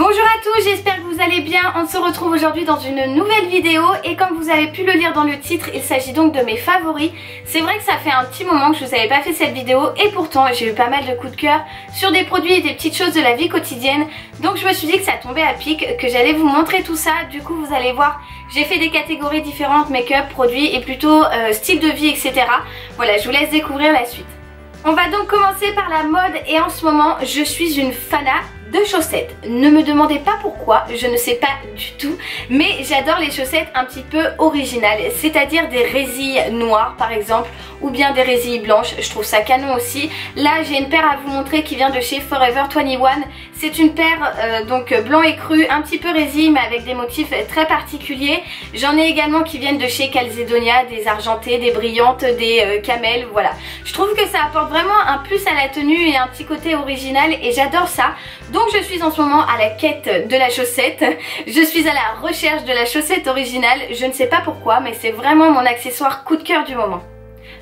Bonjour à tous, j'espère que vous allez bien. On se retrouve aujourd'hui dans une nouvelle vidéo et comme vous avez pu le lire dans le titre, il s'agit donc de mes favoris. C'est vrai que ça fait un petit moment que je vous avais pas fait cette vidéo et pourtant j'ai eu pas mal de coups de cœur sur des produits et des petites choses de la vie quotidienne. Donc je me suis dit que ça tombait à pic, que j'allais vous montrer tout ça. Du coup vous allez voir, j'ai fait des catégories différentes, make-up, produits et plutôt style de vie, etc. Voilà, je vous laisse découvrir la suite. On va donc commencer par la mode et en ce moment je suis une fanat de chaussettes. Ne me demandez pas pourquoi, je ne sais pas du tout, mais j'adore les chaussettes un petit peu originales, c'est-à-dire des résilles noires par exemple, ou bien des résilles blanches, je trouve ça canon aussi. Là j'ai une paire à vous montrer qui vient de chez Forever 21, c'est une paire donc blanc et cru, un petit peu résille mais avec des motifs très particuliers. J'en ai également qui viennent de chez Calzedonia, des argentées, des brillantes, des camels, voilà. Je trouve que ça apporte vraiment un plus à la tenue et un petit côté original et j'adore ça. Donc je suis en ce moment à la quête de la chaussette, je suis à la recherche de la chaussette originale, je ne sais pas pourquoi mais c'est vraiment mon accessoire coup de cœur du moment.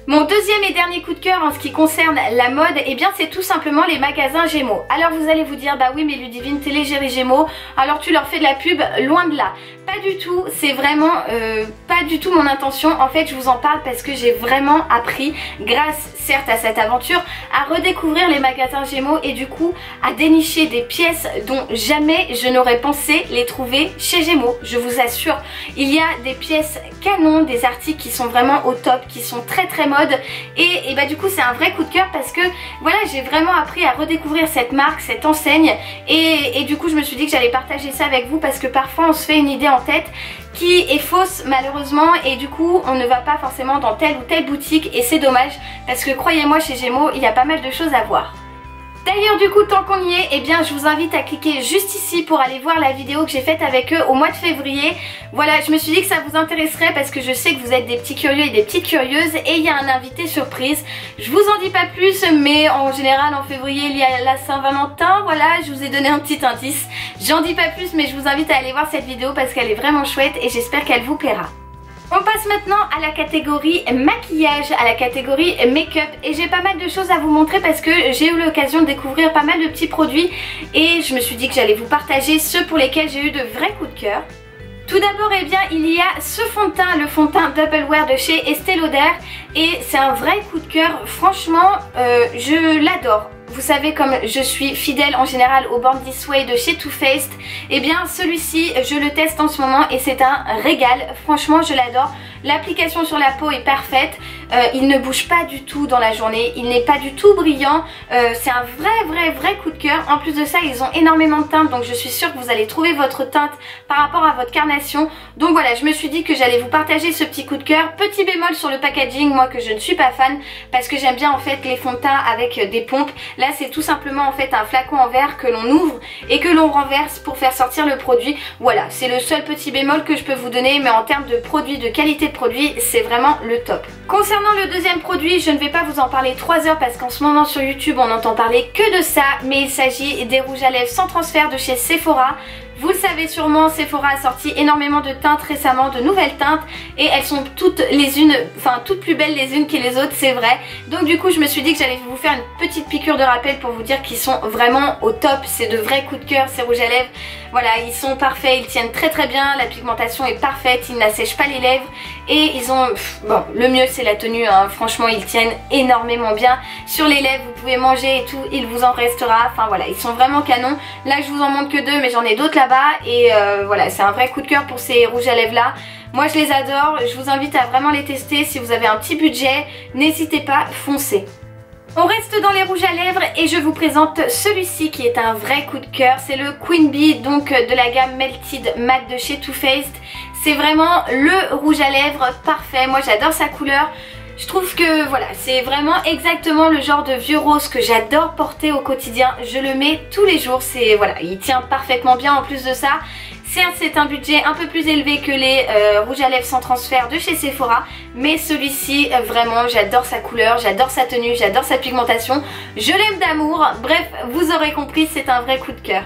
Mon deuxième et dernier coup de cœur en ce qui concerne la mode, eh bien c'est tout simplement les magasins Gémeaux. Alors vous allez vous dire, bah oui mais Ludivine t'es l'égérie Gémeaux, alors tu leur fais de la pub, loin de là. Pas du tout, c'est vraiment pas du tout mon intention. En fait je vous en parle parce que j'ai vraiment appris, grâce certes à cette aventure, à redécouvrir les magasins Gémeaux et du coup à dénicher des pièces dont jamais je n'aurais pensé les trouver chez Gémeaux. Je vous assure, il y a des pièces canon, des articles qui sont vraiment au top, qui sont très mode et bah du coup c'est un vrai coup de cœur parce que voilà, j'ai vraiment appris à redécouvrir cette marque, cette enseigne et du coup je me suis dit que j'allais partager ça avec vous parce que parfois on se fait une idée en tête qui est fausse malheureusement et du coup on ne va pas forcément dans telle ou telle boutique et c'est dommage parce que croyez-moi chez Gémeaux il y a pas mal de choses à voir. D'ailleurs du coup tant qu'on y est, eh bien je vous invite à cliquer juste ici pour aller voir la vidéo que j'ai faite avec eux au mois de février. Voilà, je me suis dit que ça vous intéresserait parce que je sais que vous êtes des petits curieux et des petites curieuses et il y a un invité surprise. Je vous en dis pas plus mais en général en février il y a la Saint-Valentin, voilà, je vous ai donné un petit indice. J'en dis pas plus mais je vous invite à aller voir cette vidéo parce qu'elle est vraiment chouette et j'espère qu'elle vous plaira. On passe maintenant à la catégorie maquillage, à la catégorie make-up et j'ai pas mal de choses à vous montrer parce que j'ai eu l'occasion de découvrir pas mal de petits produits et je me suis dit que j'allais vous partager ceux pour lesquels j'ai eu de vrais coups de cœur. Tout d'abord, eh bien, il y a ce fond de teint, le fond de teint Double Wear de chez Estée Lauder et c'est un vrai coup de cœur, franchement je l'adore. Vous savez comme je suis fidèle en général au Born This Way de chez Too Faced, et bien celui-ci je le teste en ce moment et c'est un régal, franchement je l'adore. L'application sur la peau est parfaite, il ne bouge pas du tout dans la journée, il n'est pas du tout brillant, c'est un vrai coup de cœur. En plus de ça ils ont énormément de teintes donc je suis sûre que vous allez trouver votre teinte par rapport à votre carnation. Donc voilà, je me suis dit que j'allais vous partager ce petit coup de cœur. Petit bémol sur le packaging, moi que je ne suis pas fan parce que j'aime bien en fait les fonds de teint avec des pompes. Là c'est tout simplement en fait un flacon en verre que l'on ouvre et que l'on renverse pour faire sortir le produit. Voilà, c'est le seul petit bémol que je peux vous donner mais en termes de produit, de qualité de produit, c'est vraiment le top. Concernant le deuxième produit, je ne vais pas vous en parler 3 heures parce qu'en ce moment sur YouTube on n'entend parler que de ça, mais il s'agit des rouges à lèvres sans transfert de chez Sephora. Vous le savez sûrement, Sephora a sorti énormément de teintes récemment, de nouvelles teintes et elles sont toutes les unes, enfin toutes plus belles les unes que les autres, c'est vrai. Donc du coup je me suis dit que j'allais vous faire une petite piqûre de rappel pour vous dire qu'ils sont vraiment au top, c'est de vrais coups de cœur ces rouges à lèvres. Voilà, ils sont parfaits, ils tiennent très bien, la pigmentation est parfaite, ils n'assèchent pas les lèvres et ils ont, bon le mieux c'est la tenue, hein. Franchement ils tiennent énormément bien. Sur les lèvres vous pouvez manger et tout, il vous en restera, enfin voilà ils sont vraiment canons. Là je vous en montre que 2 mais j'en ai d'autres là-bas et voilà c'est un vrai coup de cœur pour ces rouges à lèvres là. Moi je les adore, je vous invite à vraiment les tester, si vous avez un petit budget, n'hésitez pas, foncez. On reste dans les rouges à lèvres et je vous présente celui-ci qui est un vrai coup de cœur, c'est le Queen Bee donc de la gamme Melted Matte de chez Too Faced. C'est vraiment le rouge à lèvres parfait, moi j'adore sa couleur. Je trouve que voilà, c'est vraiment exactement le genre de vieux rose que j'adore porter au quotidien. Je le mets tous les jours, c'est voilà, il tient parfaitement bien en plus de ça. Certes c'est un budget un peu plus élevé que les rouges à lèvres sans transfert de chez Sephora, mais celui-ci vraiment j'adore sa couleur, j'adore sa tenue, j'adore sa pigmentation, je l'aime d'amour, bref vous aurez compris c'est un vrai coup de cœur.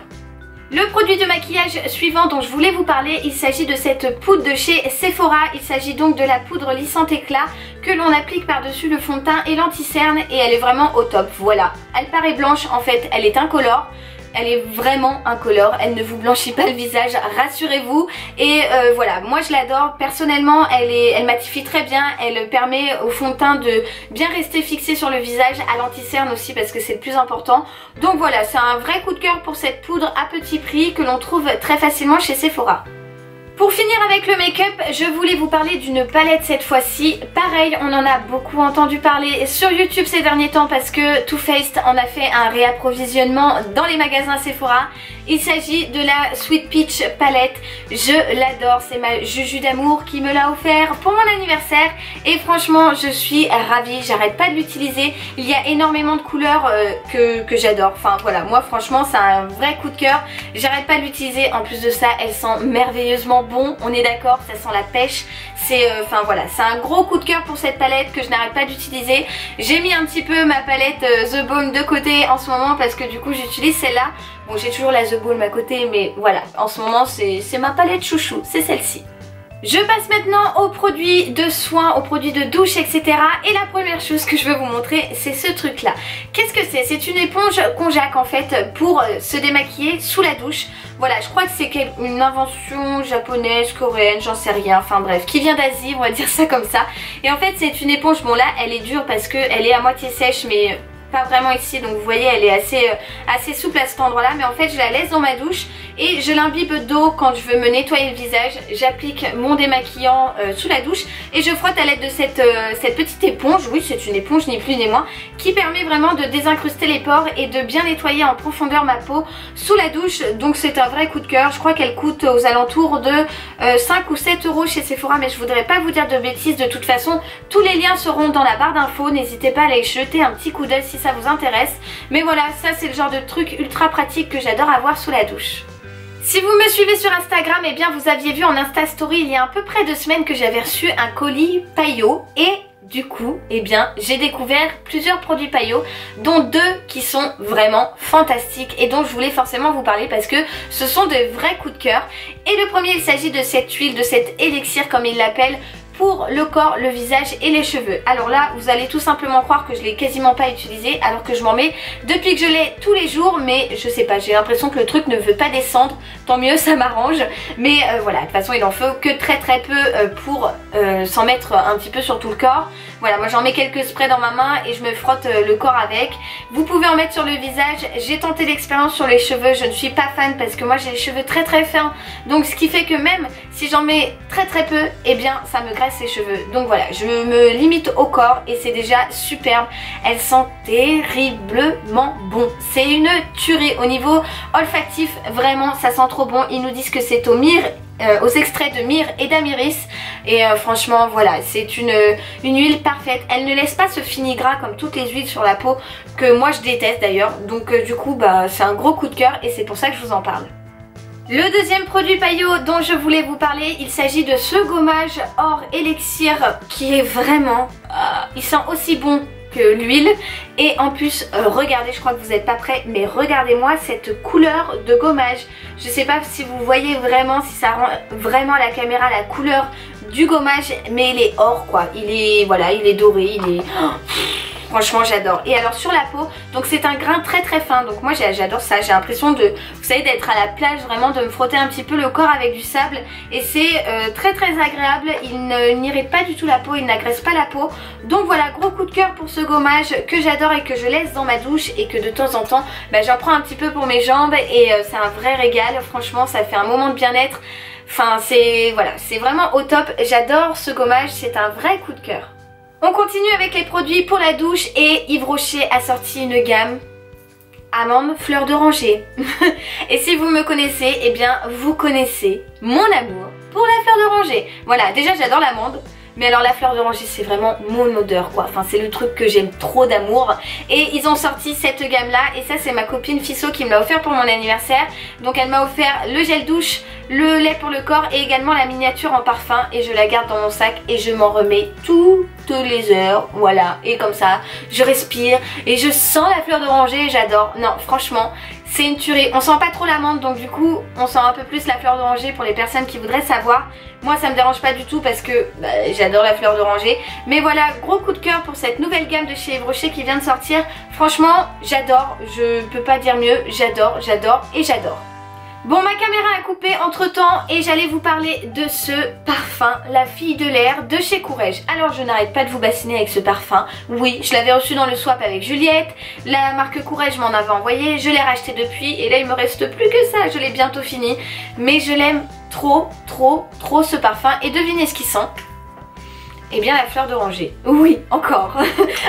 Le produit de maquillage suivant dont je voulais vous parler, il s'agit de cette poudre de chez Sephora. Il s'agit donc de la poudre lissante éclat que l'on applique par-dessus le fond de teint et l'anti-cerne et elle est vraiment au top. Voilà, elle paraît blanche en fait, elle est incolore. elle est vraiment incolore, elle ne vous blanchit pas le visage, rassurez-vous. Et voilà, moi je l'adore, personnellement elle matifie très bien, elle permet au fond de teint de bien rester fixé sur le visage, à l'anti-cerne aussi parce que c'est le plus important. Donc voilà, c'est un vrai coup de cœur pour cette poudre à petit prix que l'on trouve très facilement chez Sephora. Pour finir avec le make-up, je voulais vous parler d'une palette cette fois-ci. Pareil, on en a beaucoup entendu parler sur YouTube ces derniers temps parce que Too Faced en a fait un réapprovisionnement dans les magasins Sephora. Il s'agit de la Sweet Peach palette. Je l'adore, c'est ma Juju d'amour qui me l'a offert pour mon anniversaire. Et franchement, je suis ravie, j'arrête pas de l'utiliser. Il y a énormément de couleurs que j'adore. Enfin voilà, moi franchement, c'est un vrai coup de cœur. J'arrête pas de l'utiliser. En plus de ça, elle sent merveilleusement bon, on est d'accord, ça sent la pêche. C'est enfin voilà, c'est un gros coup de cœur pour cette palette que je n'arrête pas d'utiliser. J'ai mis un petit peu ma palette The Balm de côté en ce moment parce que du coup j'utilise celle-là. Bon, j'ai toujours la The Balm à côté, mais voilà, en ce moment c'est ma palette chouchou, c'est celle-ci. Je passe maintenant aux produits de soins, aux produits de douche, etc. Et la première chose que je veux vous montrer, c'est ce truc là. Qu'est-ce que c'est? C'est une éponge Konjac en fait pour se démaquiller sous la douche. Voilà, je crois que c'est une invention japonaise, coréenne, j'en sais rien, enfin bref, qui vient d'Asie, on va dire ça comme ça. Et en fait c'est une éponge, bon là elle est dure parce qu'elle est à moitié sèche mais pas vraiment ici, donc vous voyez elle est assez souple à cet endroit là, mais en fait je la laisse dans ma douche et je l'imbibe d'eau quand je veux me nettoyer le visage. J'applique mon démaquillant sous la douche et je frotte à l'aide de cette petite éponge. Oui, c'est une éponge ni plus ni moins qui permet vraiment de désincruster les pores et de bien nettoyer en profondeur ma peau sous la douche. Donc c'est un vrai coup de cœur. Je crois qu'elle coûte aux alentours de 5 ou 7 € chez Sephora, mais je voudrais pas vous dire de bêtises. De toute façon tous les liens seront dans la barre d'infos, n'hésitez pas à aller jeter un petit coup d'œil si ça vous intéresse. Mais voilà, ça c'est le genre de truc ultra pratique que j'adore avoir sous la douche. Si vous me suivez sur Instagram, eh bien vous aviez vu en Insta Story il y a à peu près 2 semaines que j'avais reçu un colis Paillot et du coup, eh bien j'ai découvert plusieurs produits Paillot, dont 2 qui sont vraiment fantastiques et dont je voulais forcément vous parler parce que ce sont de vrais coups de cœur. Et le premier, il s'agit de cette huile, de cet élixir comme il l'appelle, pour le corps, le visage et les cheveux. Alors là, vous allez tout simplement croire que je l'ai quasiment pas utilisé alors que je m'en mets depuis que je l'ai tous les jours, mais je sais pas, j'ai l'impression que le truc ne veut pas descendre. Tant mieux, ça m'arrange. Mais voilà, de toute façon, il en faut que très peu pour s'en mettre un petit peu sur tout le corps. Voilà, moi j'en mets quelques sprays dans ma main et je me frotte le corps avec. Vous pouvez en mettre sur le visage. J'ai tenté l'expérience sur les cheveux, je ne suis pas fan parce que moi j'ai les cheveux très fins. Donc ce qui fait que même si j'en mets très peu, eh bien ça me graisse les cheveux. Donc voilà, je me limite au corps et c'est déjà superbe. Elle sent terriblement bon. C'est une tuerie au niveau olfactif, vraiment ça sent trop bon. Ils nous disent que c'est au myrrhe, aux extraits de myrrhe et d'amiris et franchement voilà, c'est une huile parfaite. Elle ne laisse pas ce fini gras comme toutes les huiles sur la peau que moi je déteste d'ailleurs. Donc du coup bah c'est un gros coup de cœur et c'est pour ça que je vous en parle. Le deuxième produit Paillot dont je voulais vous parler, il s'agit de ce gommage Or Elixir qui est vraiment... il sent aussi bon que l'huile et en plus regardez, je crois que vous n'êtes pas prêts, mais regardez-moi cette couleur de gommage. Je sais pas si vous voyez vraiment, si ça rend vraiment à la caméra la couleur du gommage, mais il est or quoi, il est voilà, il est doré, il est... Franchement j'adore. Et alors sur la peau, donc c'est un grain très fin, donc moi j'adore ça. J'ai l'impression de, vous savez, d'être à la plage, vraiment de me frotter un petit peu le corps avec du sable. Et c'est très agréable, il n'irrite pas du tout la peau, il n'agresse pas la peau. Donc voilà, gros coup de cœur pour ce gommage que j'adore et que je laisse dans ma douche. Et que de temps en temps, bah, j'en prends un petit peu pour mes jambes et c'est un vrai régal. Franchement ça fait un moment de bien-être. Enfin c'est voilà, c'est vraiment au top. J'adore ce gommage, c'est un vrai coup de cœur. On continue avec les produits pour la douche et Yves Rocher a sorti une gamme amande fleur d'oranger. Et si vous me connaissez, eh bien vous connaissez mon amour pour la fleur d'oranger. Voilà, déjà j'adore l'amande. Mais alors la fleur d'oranger c'est vraiment mon odeur quoi, enfin c'est le truc que j'aime trop d'amour. Et ils ont sorti cette gamme là et ça c'est ma copine Fisso qui me l'a offert pour mon anniversaire. Donc elle m'a offert le gel douche, le lait pour le corps et également la miniature en parfum. Et je la garde dans mon sac et je m'en remets toutes les heures, voilà. Et comme ça je respire et je sens la fleur d'oranger, j'adore. Non franchement c'est une tuerie, on sent pas trop l'amande donc du coup on sent un peu plus la fleur d'oranger pour les personnes qui voudraient savoir. Moi ça me dérange pas du tout parce que j'adore la fleur d'oranger. Mais voilà, gros coup de cœur pour cette nouvelle gamme de chez Yves Rocher qui vient de sortir. Franchement, j'adore, je peux pas dire mieux, j'adore, j'adore et j'adore. Bon, ma caméra a coupé entre temps et j'allais vous parler de ce parfum, la fille de l'air de chez Courrèges. Alors je n'arrête pas de vous bassiner avec ce parfum. Oui, je l'avais reçu dans le swap avec Juliette, la marque Courrèges m'en avait envoyé, je l'ai racheté depuis et là il me reste plus que ça, je l'ai bientôt fini. Mais je l'aime trop, trop, trop ce parfum et devinez ce qu'il sent. Eh bien la fleur d'oranger. Oui, encore.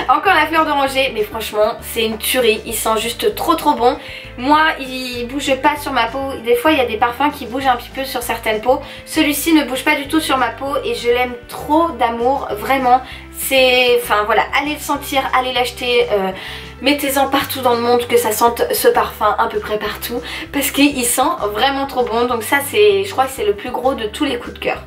Encore la fleur d'oranger. Mais franchement c'est une tuerie. Il sent juste trop trop bon. Moi il bouge pas sur ma peau. Des fois il y a des parfums qui bougent un petit peu sur certaines peaux. Celui-ci ne bouge pas du tout sur ma peau. Et je l'aime trop d'amour. Vraiment. C'est... Enfin voilà. Allez le sentir. Allez l'acheter. Mettez-en partout dans le monde que ça sente ce parfum à peu près partout. Parce qu'il sent vraiment trop bon. Donc ça c'est... Je crois que c'est le plus gros de tous les coups de cœur.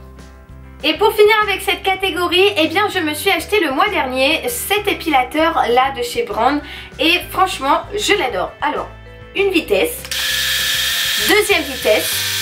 Et pour finir avec cette catégorie, eh bien je me suis acheté le mois dernier cet épilateur là de chez Brand et franchement je l'adore. Alors, une vitesse, deuxième vitesse,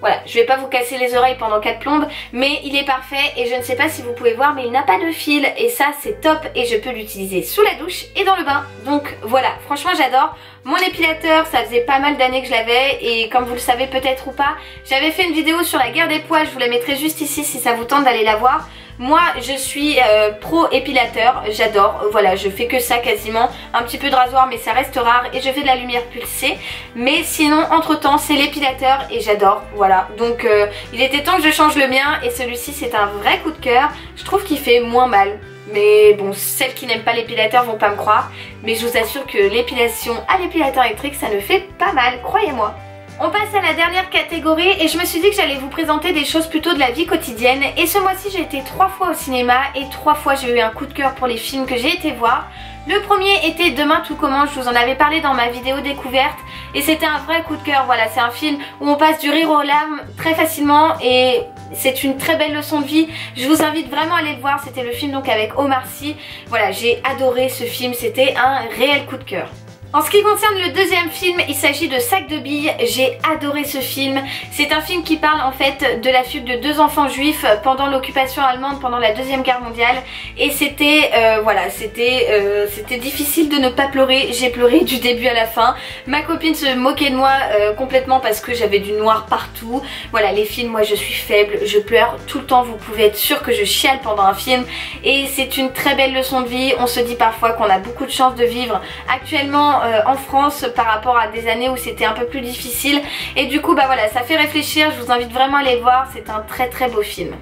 voilà, je vais pas vous casser les oreilles pendant 4 plombes, mais il est parfait et je ne sais pas si vous pouvez voir mais il n'a pas de fil et ça c'est top et je peux l'utiliser sous la douche et dans le bain. Donc voilà, franchement j'adore. Mon épilateur, ça faisait pas mal d'années que je l'avais et comme vous le savez peut-être ou pas, j'avais fait une vidéo sur la guerre des poids, je vous la mettrai juste ici si ça vous tente d'aller la voir. Moi je suis pro épilateur, j'adore, voilà je fais que ça quasiment, un petit peu de rasoir mais ça reste rare et je fais de la lumière pulsée. Mais sinon entre temps c'est l'épilateur et j'adore, voilà. Donc il était temps que je change le mien et celui-ci c'est un vrai coup de cœur, je trouve qu'il fait moins mal. Mais bon, celles qui n'aiment pas l'épilateur vont pas me croire. Mais je vous assure que l'épilation à l'épilateur électrique ça ne fait pas mal, croyez-moi. On passe à la dernière catégorie et je me suis dit que j'allais vous présenter des choses plutôt de la vie quotidienne. Et ce mois-ci j'ai été 3 fois au cinéma et 3 fois j'ai eu un coup de cœur pour les films que j'ai été voir. Le premier était Demain tout commence, je vous en avais parlé dans ma vidéo découverte et c'était un vrai coup de cœur. Voilà, c'est un film où on passe du rire aux larmes très facilement et c'est une très belle leçon de vie. Je vous invite vraiment à aller le voir, c'était le film donc avec Omar Sy. Voilà, j'ai adoré ce film, c'était un réel coup de cœur. En ce qui concerne le deuxième film, il s'agit de Sac de billes. J'ai adoré ce film. C'est un film qui parle en fait de la fuite de 2 enfants juifs pendant l'occupation allemande pendant la Deuxième Guerre mondiale. Et c'était voilà, c'était difficile de ne pas pleurer. J'ai pleuré du début à la fin. Ma copine se moquait de moi complètement parce que j'avais du noir partout. Voilà, les films, moi je suis faible, je pleure tout le temps. Vous pouvez être sûr que je chiale pendant un film. Et c'est une très belle leçon de vie. On se dit parfois qu'on a beaucoup de chance de vivre actuellement en France par rapport à des années où c'était un peu plus difficile et du coup bah voilà, ça fait réfléchir. Je vous invite vraiment à aller le voir, c'est un très très beau film.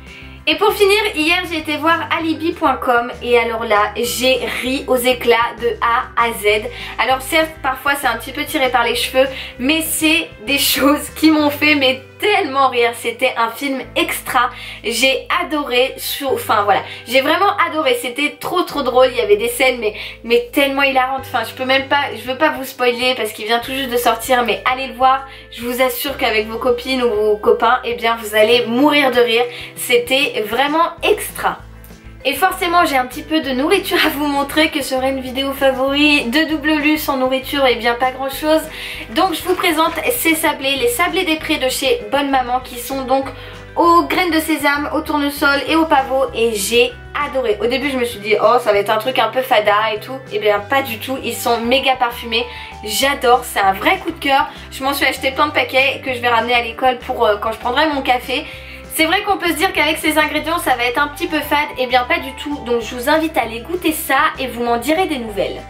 Et pour finir, hier j'ai été voir alibi.com et alors là j'ai ri aux éclats de A à Z. Alors certes parfois c'est un petit peu tiré par les cheveux mais c'est des choses qui m'ont fait mais tellement rire. C'était un film extra, j'ai adoré, enfin voilà, j'ai vraiment adoré, c'était trop trop drôle. Il y avait des scènes mais tellement hilarantes, enfin je peux même pas, je veux pas vous spoiler parce qu'il vient tout juste de sortir mais allez le voir, je vous assure qu'avec vos copines ou vos copains et bien vous allez mourir de rire, c'était vraiment extra. Et forcément j'ai un petit peu de nourriture à vous montrer, que serait une vidéo favori de Double Lu sans nourriture et bien pas grand chose. Donc je vous présente ces sablés, les sablés des prés de chez Bonne Maman qui sont donc aux graines de sésame, au tournesol et au pavot et j'ai adoré. Au début je me suis dit oh ça va être un truc un peu fada et tout, et bien pas du tout, ils sont méga parfumés, j'adore, c'est un vrai coup de cœur. Je m'en suis acheté plein de paquets que je vais ramener à l'école pour quand je prendrai mon café. C'est vrai qu'on peut se dire qu'avec ces ingrédients ça va être un petit peu fade, et bien pas du tout, donc je vous invite à aller goûter ça et vous m'en direz des nouvelles.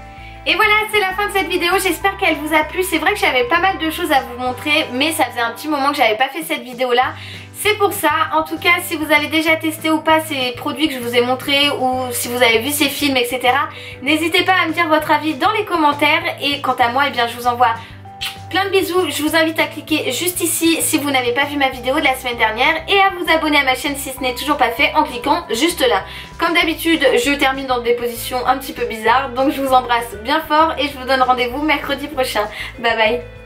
Et voilà, c'est la fin de cette vidéo, j'espère qu'elle vous a plu. C'est vrai que j'avais pas mal de choses à vous montrer mais ça faisait un petit moment que j'avais pas fait cette vidéo là. C'est pour ça, en tout cas si vous avez déjà testé ou pas ces produits que je vous ai montrés ou si vous avez vu ces films etc, n'hésitez pas à me dire votre avis dans les commentaires. Et quant à moi, eh bien je vous envoie plein de bisous, je vous invite à cliquer juste ici si vous n'avez pas vu ma vidéo de la semaine dernière et à vous abonner à ma chaîne si ce n'est toujours pas fait en cliquant juste là. Comme d'habitude, je termine dans des positions un petit peu bizarres, donc je vous embrasse bien fort et je vous donne rendez-vous mercredi prochain. Bye bye.